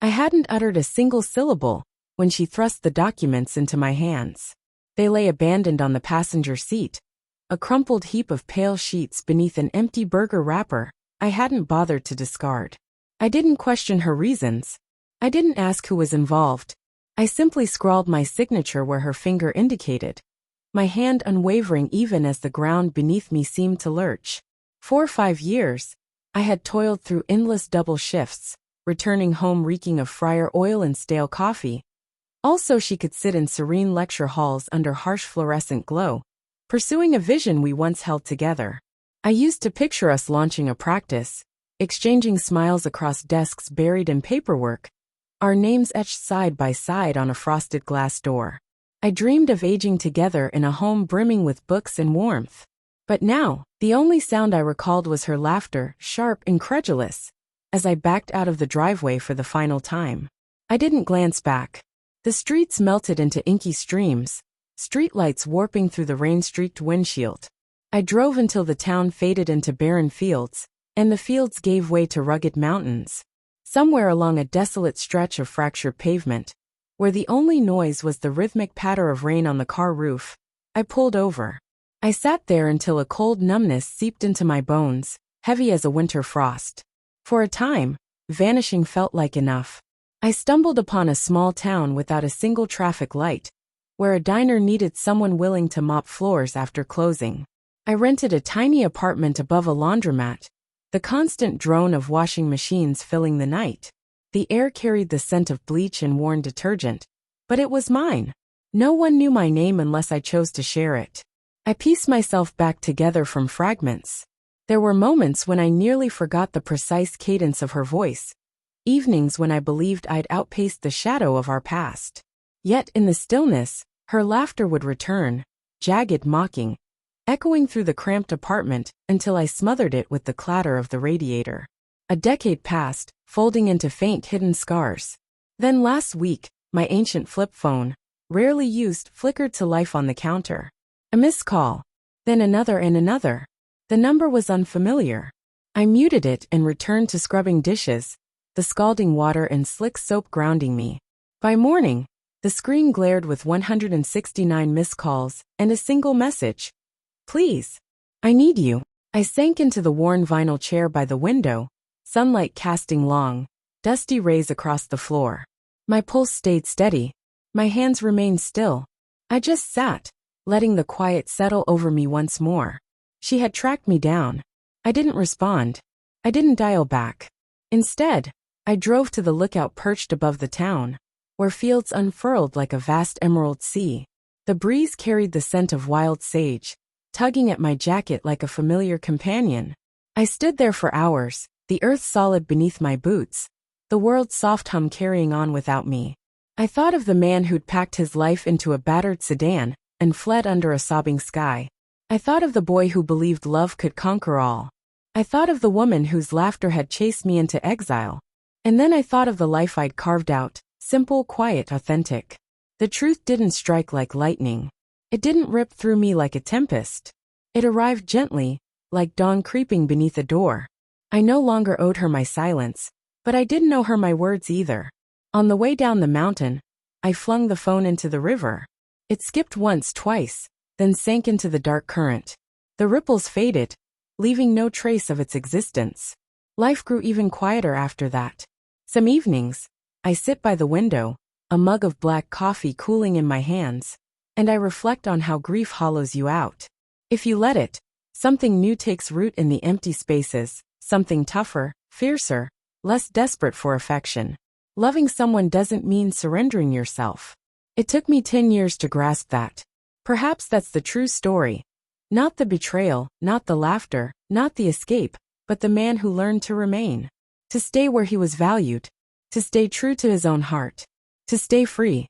I hadn't uttered a single syllable when she thrust the documents into my hands. They lay abandoned on the passenger seat, a crumpled heap of pale sheets beneath an empty burger wrapper I hadn't bothered to discard. I didn't question her reasons. I didn't ask who was involved. I simply scrawled my signature where her finger indicated, my hand unwavering even as the ground beneath me seemed to lurch. For 5 years, I had toiled through endless double shifts, returning home reeking of fryer oil and stale coffee. Also, she could sit in serene lecture halls under harsh fluorescent glow, pursuing a vision we once held together. I used to picture us launching a practice, exchanging smiles across desks buried in paperwork, our names etched side by side on a frosted glass door. I dreamed of aging together in a home brimming with books and warmth. But now, the only sound I recalled was her laughter, sharp, incredulous, as I backed out of the driveway for the final time. I didn't glance back. The streets melted into inky streams, streetlights warping through the rain-streaked windshield. I drove until the town faded into barren fields, and the fields gave way to rugged mountains. Somewhere along a desolate stretch of fractured pavement, where the only noise was the rhythmic patter of rain on the car roof, I pulled over. I sat there until a cold numbness seeped into my bones, heavy as a winter frost. For a time, vanishing felt like enough. I stumbled upon a small town without a single traffic light, where a diner needed someone willing to mop floors after closing. I rented a tiny apartment above a laundromat, the constant drone of washing machines filling the night. The air carried the scent of bleach and worn detergent, but it was mine. No one knew my name unless I chose to share it. I pieced myself back together from fragments. There were moments when I nearly forgot the precise cadence of her voice, evenings when I believed I'd outpaced the shadow of our past. Yet in the stillness, her laughter would return, jagged, mocking, echoing through the cramped apartment until I smothered it with the clatter of the radiator. A decade passed, folding into faint hidden scars. Then last week, my ancient flip phone, rarely used, flickered to life on the counter. A missed call. Then another and another. The number was unfamiliar. I muted it and returned to scrubbing dishes, the scalding water and slick soap grounding me. By morning, the screen glared with 169 missed calls and a single message. Please. I need you. I sank into the worn vinyl chair by the window, sunlight casting long, dusty rays across the floor. My pulse stayed steady. My hands remained still. I just sat, letting the quiet settle over me once more. She had tracked me down. I didn't respond. I didn't dial back. Instead, I drove to the lookout perched above the town, where fields unfurled like a vast emerald sea. The breeze carried the scent of wild sage, tugging at my jacket like a familiar companion. I stood there for hours, the earth solid beneath my boots, the world's soft hum carrying on without me. I thought of the man who'd packed his life into a battered sedan and fled under a sobbing sky. I thought of the boy who believed love could conquer all. I thought of the woman whose laughter had chased me into exile. And then I thought of the life I'd carved out, simple, quiet, authentic. The truth didn't strike like lightning. It didn't rip through me like a tempest. It arrived gently, like dawn creeping beneath a door. I no longer owed her my silence, but I didn't owe her my words either. On the way down the mountain, I flung the phone into the river. It skipped once, twice, then sank into the dark current. The ripples faded, leaving no trace of its existence. Life grew even quieter after that. Some evenings, I sit by the window, a mug of black coffee cooling in my hands, and I reflect on how grief hollows you out. If you let it, something new takes root in the empty spaces, something tougher, fiercer, less desperate for affection. Loving someone doesn't mean surrendering yourself. It took me 10 years to grasp that. Perhaps that's the true story. Not the betrayal, not the laughter, not the escape, but the man who learned to remain. To stay where he was valued. To stay true to his own heart. To stay free.